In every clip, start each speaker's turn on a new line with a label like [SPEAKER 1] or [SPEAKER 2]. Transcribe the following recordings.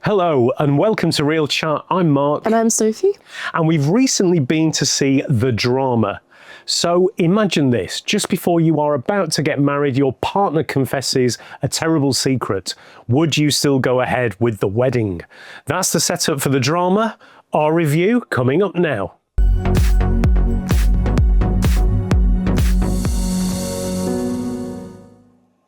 [SPEAKER 1] Hello and welcome to Real Chat. I'm Mark.
[SPEAKER 2] And I'm Sophie.
[SPEAKER 1] And we've recently been to see The Drama. So imagine this, just before you are about to get married, your partner confesses a terrible secret. Would you still go ahead with the wedding? That's the setup for The Drama. Our review coming up now.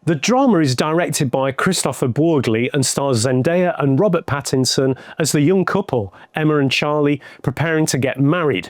[SPEAKER 1] The Drama is directed by Christopher Borgli and stars Zendaya and Robert Pattinson as the young couple, Emma and Charlie, preparing to get married.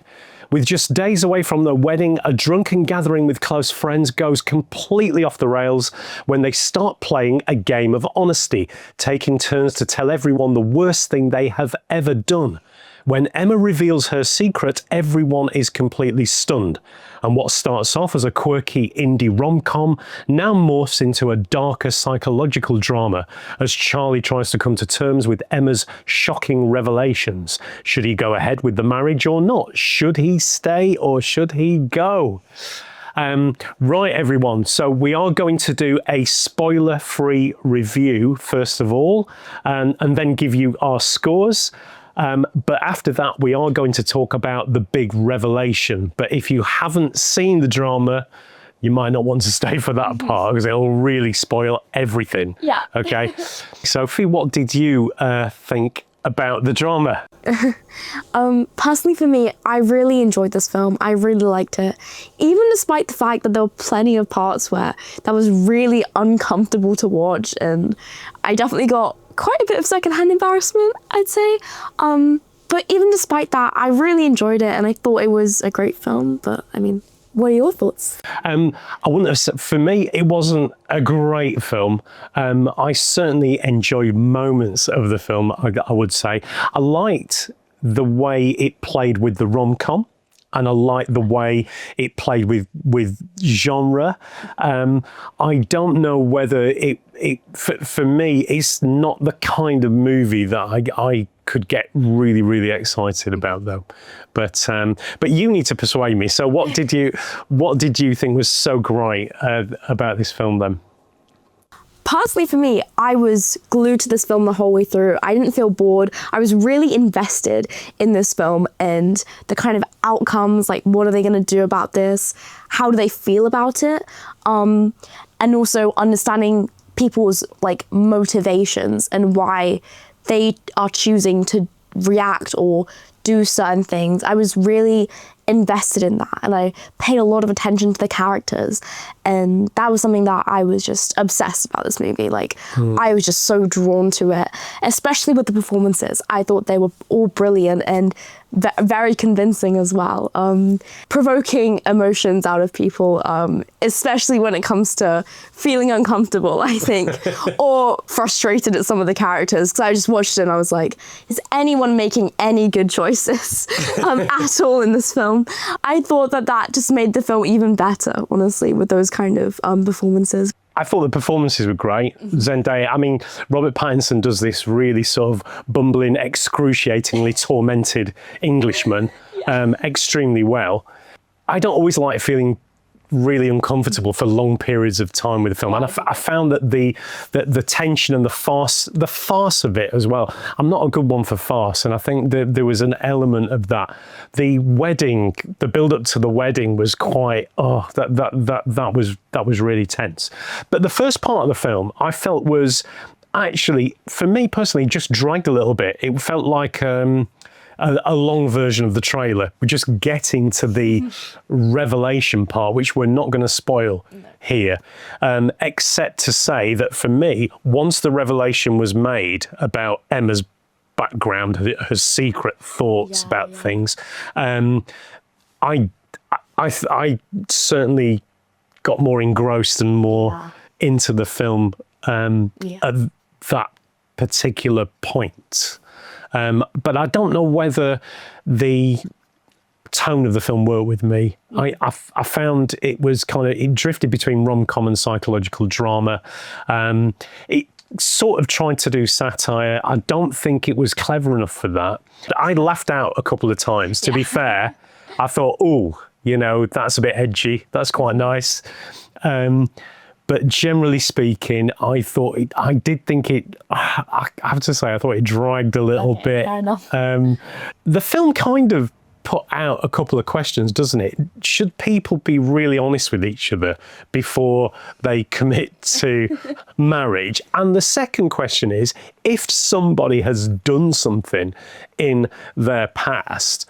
[SPEAKER 1] With just days away from their wedding, a drunken gathering with close friends goes completely off the rails when they start playing a game of honesty, taking turns to tell everyone the worst thing they have ever done. When Emma reveals her secret, everyone is completely stunned. And what starts off as a quirky indie rom-com now morphs into a darker psychological drama as Charlie tries to come to terms with Emma's shocking revelations. Should he go ahead with the marriage or not? Should he stay or should he go? Right, everyone, so we are going to do a spoiler-free review, first of all, and then give you our scores. But after that, we are going to talk about the big revelation. But if you haven't seen The Drama, you might not want to stay for that part because it'll really spoil everything.
[SPEAKER 2] Yeah.
[SPEAKER 1] Okay. Sophie, what did you think about The Drama?
[SPEAKER 2] Personally for me, I really enjoyed this film. I really liked it. Even despite the fact that there were plenty of parts where that was really uncomfortable to watch. And I definitely got quite a bit of secondhand embarrassment, I'd say. But even despite that, I really enjoyed it and I thought it was a great film. But I mean, what are your thoughts?
[SPEAKER 1] I wouldn't have said, for me, it wasn't a great film. I certainly enjoyed moments of the film, I would say. I liked the way it played with the rom-com. And I like the way it played with genre. I don't know whether for me, it's not the kind of movie that I could get really, really excited about, though. But you need to persuade me. So what did you think was so great about this film then?
[SPEAKER 2] Personally for me, I was glued to this film the whole way through. I didn't feel bored. I was really invested in this film and the kind of outcomes, like what are they going to do about this? How do they feel about it? And also understanding people's like motivations and why they are choosing to react or do certain things. I was really invested in that and I paid a lot of attention to the characters, and that was something that I was just obsessed about this movie. Like I was just so drawn to it, especially with the performances. I thought they were all brilliant and very convincing as well, provoking emotions out of people, especially when it comes to feeling uncomfortable, I think, or frustrated at some of the characters, because I just watched it and I was like, is anyone making any good choices at all in this film? I thought that just made the film even better, honestly, with those kind of performances.
[SPEAKER 1] I thought the performances were great. Zendaya, I mean, Robert Pattinson does this really sort of bumbling, excruciatingly tormented Englishman extremely well. I don't always like feeling really uncomfortable for long periods of time with the film, and I found that the tension and the farce of it as well. I'm not a good one for farce, and I think that there was an element of that. The wedding, the build up to the wedding was quite that was really tense. But the first part of the film I felt was actually, for me personally, just dragged a little bit. It felt like a long version of the trailer. We're just getting to the revelation part, which we're not going to spoil here, except to say that for me, once the revelation was made about Emma's background, her secret thoughts about things, I certainly got more engrossed and more into the film at that particular point. But I don't know whether the tone of the film worked with me. I found it was it drifted between rom-com and psychological drama. It sort of tried to do satire. I don't think it was clever enough for that. I laughed out a couple of times, to be fair. I thought, oh, that's a bit edgy. That's quite nice. But generally speaking, I thought I have to say, I thought it dragged a little bit.
[SPEAKER 2] Fair enough.
[SPEAKER 1] The film kind of put out a couple of questions, doesn't it? Should people be really honest with each other before they commit to marriage? And the second question is, if somebody has done something in their past,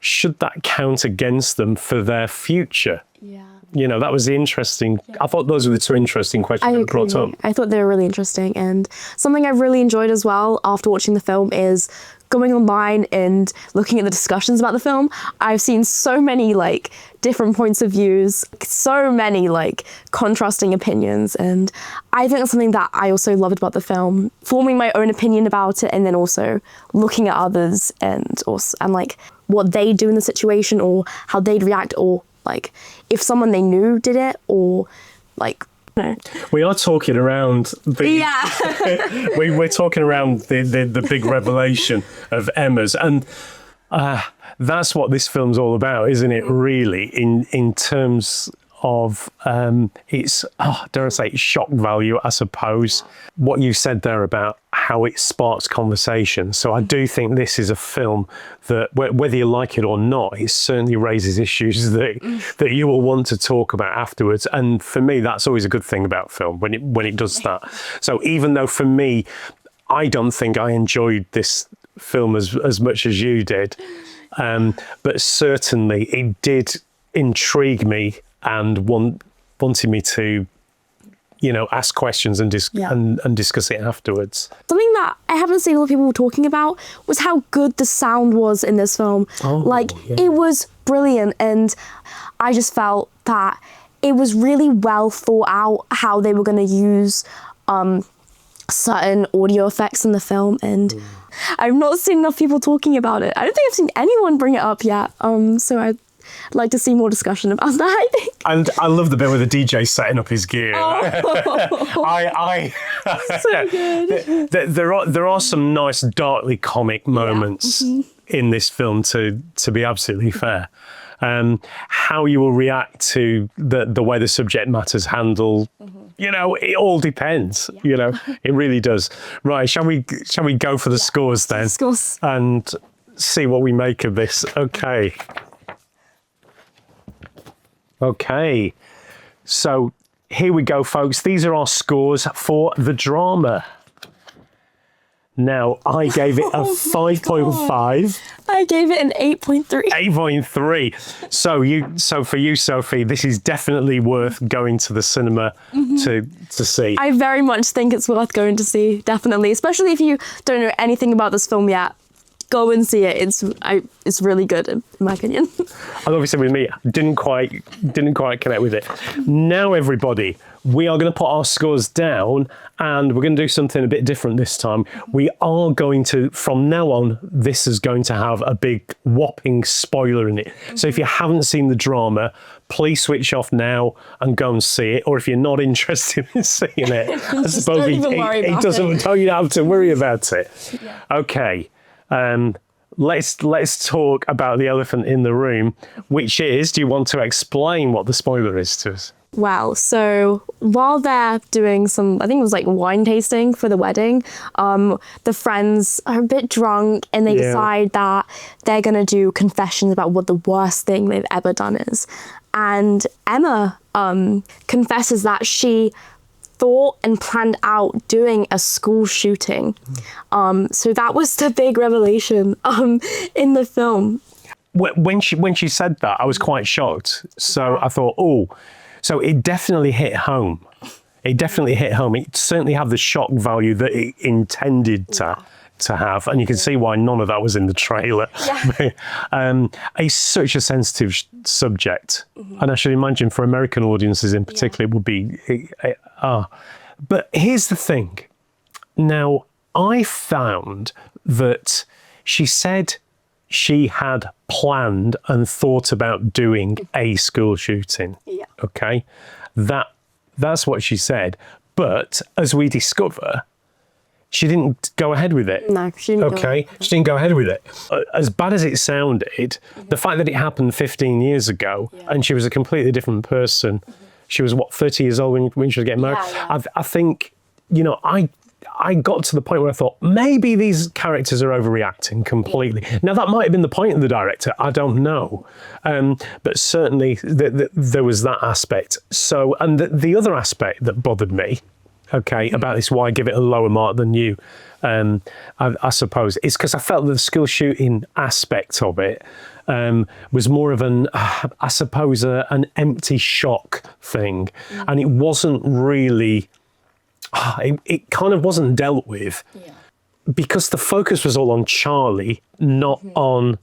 [SPEAKER 1] should that count against them for their future?
[SPEAKER 2] Yeah.
[SPEAKER 1] You know, that was the interesting. I thought those were the two interesting questions that were brought up.
[SPEAKER 2] I thought they were really interesting, and something I've really enjoyed as well after watching the film is going online and looking at the discussions about the film. I've seen so many like different points of views, so many like contrasting opinions, and I think that's something that I also loved about the film, forming my own opinion about it, and then also looking at others and like what they do in the situation, or how they'd react, or like if someone they knew did it, or like no.
[SPEAKER 1] We are talking around the we're talking around the big revelation of Emma's, and that's what this film's all about, isn't it? Really, in terms of its dare I say shock value, I suppose. What you said there about how it sparks conversation. So I do think this is a film that, whether you like it or not, it certainly raises issues that you will want to talk about afterwards. And for me, that's always a good thing about film when it does that. So even though for me, I don't think I enjoyed this film as much as you did, but certainly it did intrigue me and wanted me to, you know, ask questions and discuss it afterwards.
[SPEAKER 2] Something that I haven't seen a lot of people talking about was how good the sound was in this film. It was brilliant, and I just felt that it was really well thought out how they were going to use certain audio effects in the film, and I've not seen enough people talking about it. I don't think I've seen anyone bring it up yet. So I'd like to see more discussion about that, I think.
[SPEAKER 1] And I love the bit where the DJ setting up his gear.
[SPEAKER 2] So good.
[SPEAKER 1] There are some nice darkly comic moments in this film, to be absolutely fair. How you will react to the way the subject matter's handled, you know, it all depends. You know, it really does. Right, shall we go for the scores then?
[SPEAKER 2] Scores.
[SPEAKER 1] And see what we make of this. Okay, so here we go, folks. These are our scores for the drama. Now, I gave it a 5.5.
[SPEAKER 2] I gave it an 8.3.
[SPEAKER 1] 8.3. So for you, Sophie, this is definitely worth going to the cinema to see.
[SPEAKER 2] I very much think it's worth going to see, definitely. Especially if you don't know anything about this film yet. Go and see it. It's really good in my opinion.
[SPEAKER 1] And obviously with me, didn't quite connect with it. Now everybody, we are going to put our scores down, and we're going to do something a bit different this time. We are going to, from now on, this is going to have a big whopping spoiler in it. So if you haven't seen the drama, please switch off now and go and see it. Or if you're not interested in seeing it, I suppose it doesn't tell you have to worry about it. Yeah. Okay. Let's talk about the elephant in the room, which is, do you want to explain what the spoiler is to us?
[SPEAKER 2] Well, so while they're doing some, I think it was like wine tasting for the wedding, the friends are a bit drunk, and they decide that they're going to do confessions about what the worst thing they've ever done is. And Emma confesses that she thought and planned out doing a school shooting. So that was the big revelation in the film.
[SPEAKER 1] When she said that, I was quite shocked. So I thought, so it definitely hit home. It definitely hit home. It certainly had the shock value that it intended to have, and you can see why none of that was in the trailer. It's such a sensitive subject, and I should imagine for American audiences in particular, it would be. But here's the thing. Now, I found that she said she had planned and thought about doing a school shooting. Yeah. Okay, that's what she said. But as we discover, she didn't go ahead with it.
[SPEAKER 2] No, she didn't.
[SPEAKER 1] Okay, she didn't go ahead with it. As bad as it sounded, the fact that it happened 15 years ago and she was a completely different person She was, what, 30 years old when she was getting married?
[SPEAKER 2] Yeah.
[SPEAKER 1] I think, I got to the point where I thought, maybe these characters are overreacting completely. Now, that might have been the point of the director. I don't know. But certainly there was that aspect. So, and the other aspect that bothered me, about this, why I give it a lower mark than you, I suppose, is because I felt that the school shooting aspect of it was more of an empty shock thing. And it wasn't really... It kind of wasn't dealt with because the focus was all on Charlie, not on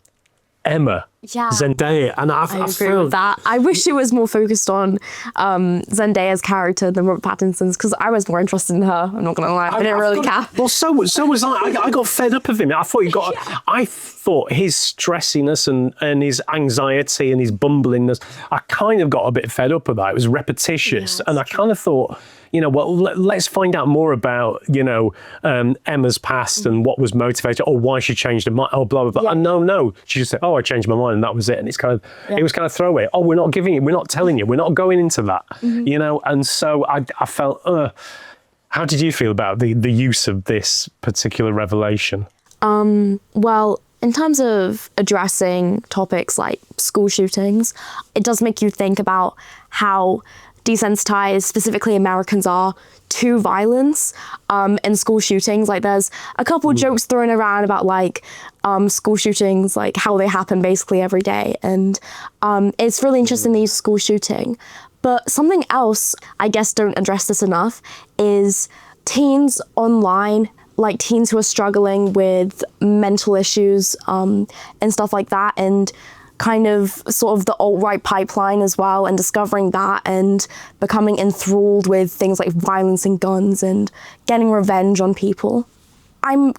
[SPEAKER 1] Emma, Zendaya. And I
[SPEAKER 2] agree with that. I wish it was more focused on Zendaya's character than Robert Pattinson's, because I was more interested in her. I'm not going to lie. I didn't really care.
[SPEAKER 1] Well, so was I. I got fed up of him. I thought I thought his stressiness and his anxiety and his bumblingness, I kind of got a bit fed up of that. It was repetitious. And I kind of thought... let's find out more about, Emma's past and what was motivated, or why she changed her mind, blah, blah, blah. And no. She just said, I changed my mind, and that was it. And it's it was kind of throwaway. We're not telling you, we're not going into that, And so I felt, how did you feel about the use of this particular revelation?
[SPEAKER 2] Well, in terms of addressing topics like school shootings, it does make you think about how desensitized specifically Americans are to violence in school shootings. Like, there's a couple jokes thrown around about school shootings, like how they happen basically every day, and it's really interesting, these school shooting. But something else, I guess, don't address this enough, is teens online, like teens who are struggling with mental issues and stuff like that, and kind of sort of the alt-right pipeline as well, and discovering that and becoming enthralled with things like violence and guns and getting revenge on people. I'm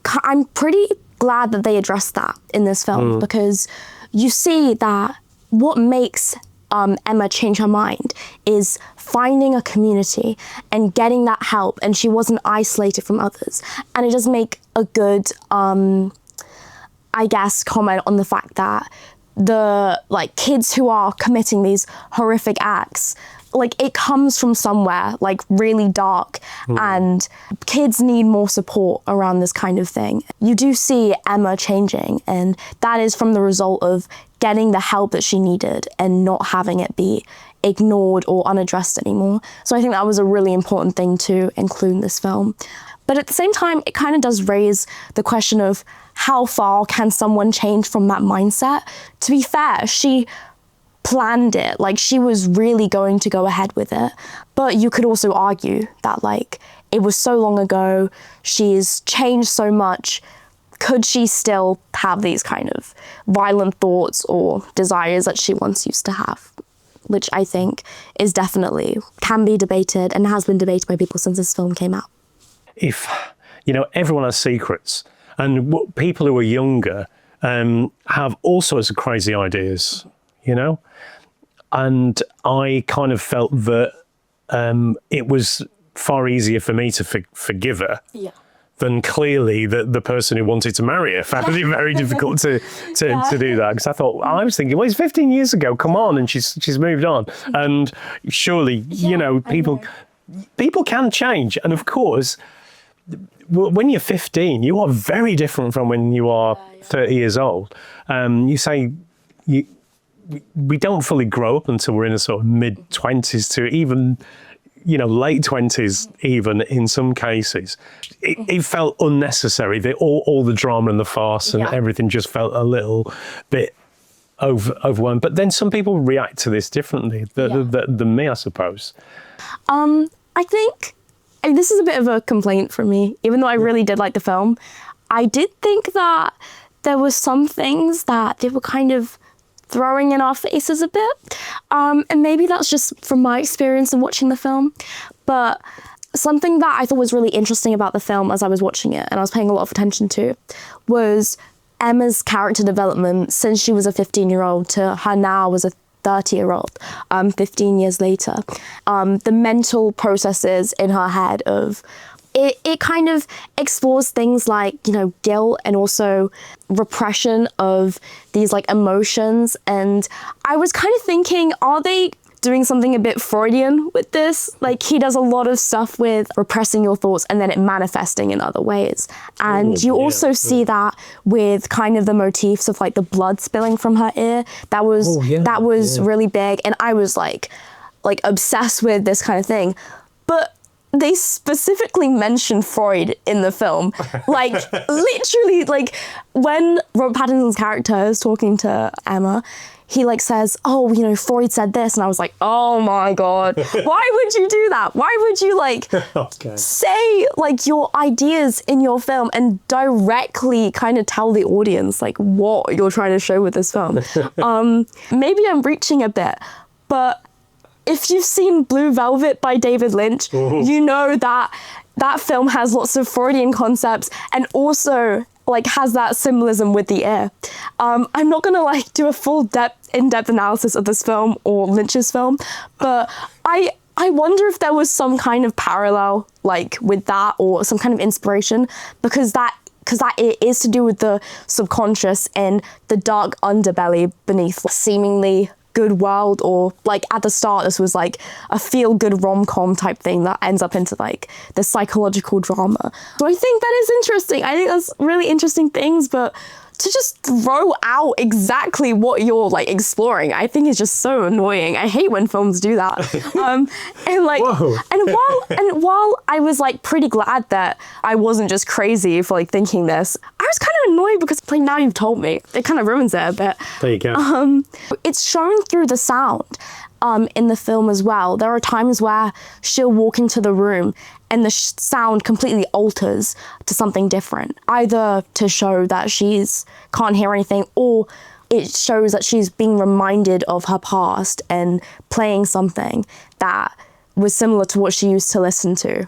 [SPEAKER 2] pretty glad that they addressed that in this film, because you see that what makes Emma change her mind is finding a community and getting that help, and she wasn't isolated from others. And it does make a good, comment on the fact that the kids who are committing these horrific acts, it comes from somewhere really dark, and kids need more support around this kind of thing. You do see Emma changing, and that is from the result of getting the help that she needed and not having it be ignored or unaddressed anymore. So I think that was a really important thing to include in this film. But at the same time, it kind of does raise the question of how far can someone change from that mindset? To be fair, she planned it, she was really going to go ahead with it. But you could also argue that it was so long ago, she's changed so much. Could she still have these kind of violent thoughts or desires that she once used to have? Which I think is definitely, can be debated and has been debated by people since this film came out.
[SPEAKER 1] If, everyone has secrets, and people who are younger have all sorts of crazy ideas, and I kind of felt that it was far easier for me to forgive her than clearly the person who wanted to marry her found it very difficult to do that. Because I was thinking, well, it's 15 years ago, come on, and she's moved on. And surely, people can change. And of course, when you're 15, you are very different from when you are 30 years old. You say we don't fully grow up until we're in a sort of mid-20s to even, late 20s even in some cases. It felt unnecessary. All the drama and the farce and everything just felt a little bit overwhelmed. But then some people react to this differently than me, I suppose.
[SPEAKER 2] I think this is a bit of a complaint from me, even though I really did like the film. I did think that there were some things that they were kind of throwing in our faces a bit. And maybe that's just from my experience in watching the film. But something that I thought was really interesting about the film as I was watching it, and I was paying a lot of attention to, was Emma's character development since she was a 15-year-old to her now as a 30-year-old, 15 years later. The mental processes in her head of it kind of explores things like, guilt and also repression of these emotions. And I was kind of thinking, are they doing something a bit Freudian with this. Like, he does a lot of stuff with repressing your thoughts and then it manifesting in other ways. And you also see that with kind of the motifs of like the blood spilling from her ear. That was really big. And I was like obsessed with this kind of thing. But they specifically mention Freud in the film. Like, literally, like, when Robert Pattinson's character is talking to Emma, he like says, oh, you know, Freud said this. And I was like, oh my God, why would you do that? Why would you like say like your ideas in your film and directly kind of tell the audience like what you're trying to show with this film? Maybe I'm reaching a bit, but if you've seen Blue Velvet by David Lynch, you know that that film has lots of Freudian concepts and also like has that symbolism with the ear. I'm not gonna like do a full in-depth analysis of this film or Lynch's film, but I wonder if there was some kind of parallel like with that or some kind of inspiration because that it is to do with the subconscious and the dark underbelly beneath seemingly good world, or like at the start this was like a feel-good rom-com type thing that ends up into like the psychological drama. So I think that is interesting. I think that's really interesting things, but to just throw out exactly what you're like exploring, I think is just so annoying. I hate when films do that. And like, and while I was like pretty glad that I wasn't just crazy for like thinking this, I was kind of annoyed because like now you've told me, it kind of ruins it a bit.
[SPEAKER 1] There you go.
[SPEAKER 2] It's shown through the sound. In the film as well. There are times where she'll walk into the room and the sound completely alters to something different, either to show that she's can't hear anything, or it shows that she's being reminded of her past and playing something that was similar to what she used to listen to.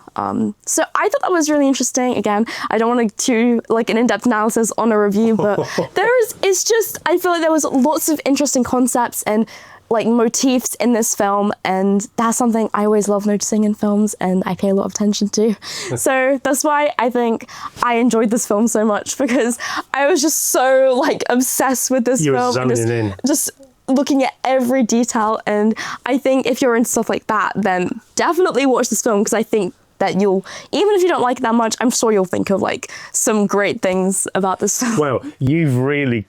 [SPEAKER 2] So I thought that was really interesting. Again, I don't want to do like an in-depth analysis on a review, but I feel like there was lots of interesting concepts and like motifs in this film, and that's something I always love noticing in films and I pay a lot of attention to. So that's why I think I enjoyed this film so much, because I was just so like obsessed with this film and just looking at every detail. And I think if you're into stuff like that, then definitely watch this film, because I think that you'll, even if you don't like it that much, I'm sure you'll think of like some great things about this film.
[SPEAKER 1] Well, you've really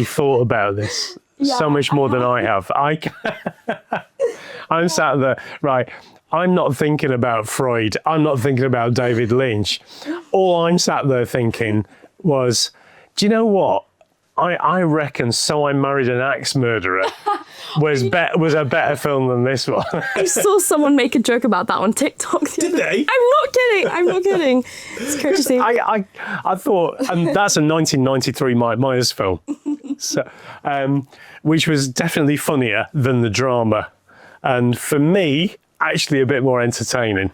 [SPEAKER 1] thought about this. Yeah, so much more than I have. I'm sat there, right, I'm not thinking about Freud. I'm not thinking about David Lynch. All I'm sat there thinking was, do you know what? I reckon So I Married an Axe Murderer was a better film than this one.
[SPEAKER 2] I saw someone make a joke about that on TikTok.
[SPEAKER 1] Did they?
[SPEAKER 2] I'm not kidding. It's crazy.
[SPEAKER 1] I thought, and that's a 1993 Mike Myers film. So, which was definitely funnier than the drama, and for me, actually a bit more entertaining,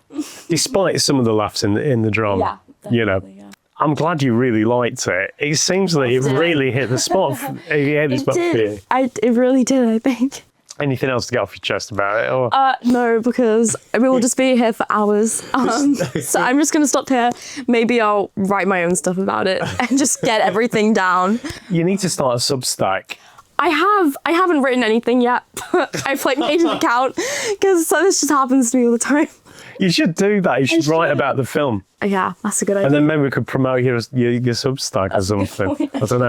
[SPEAKER 1] despite some of the laughs in the drama. Yeah, you know, yeah. I'm glad you really liked it. It seems that it really hit the spot. It
[SPEAKER 2] really did, I think.
[SPEAKER 1] Anything else to get off your chest about it? Or?
[SPEAKER 2] No, because we will just be here for hours. So I'm just going to stop here. Maybe I'll write my own stuff about it and just get everything down.
[SPEAKER 1] You need to start a Substack.
[SPEAKER 2] I haven't written anything yet. I've like made an account because this just happens to me all the time.
[SPEAKER 1] You should do that. You should write about the film.
[SPEAKER 2] Yeah, that's a good idea.
[SPEAKER 1] And then maybe we could promote your Substack or something. I don't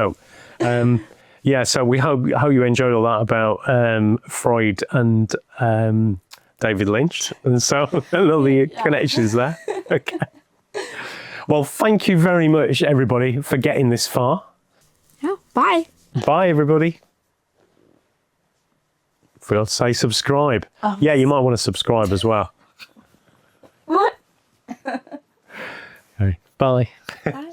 [SPEAKER 1] know. Yeah, so we hope you enjoyed all that about Freud and David Lynch, and so all the connections there. Okay. Well, thank you very much, everybody, for getting this far.
[SPEAKER 2] Yeah. Bye.
[SPEAKER 1] Bye, everybody. Forgot to say subscribe. Oh. Yeah, you might want to subscribe as well.
[SPEAKER 2] What?
[SPEAKER 1] Okay. Bye.
[SPEAKER 2] Bye.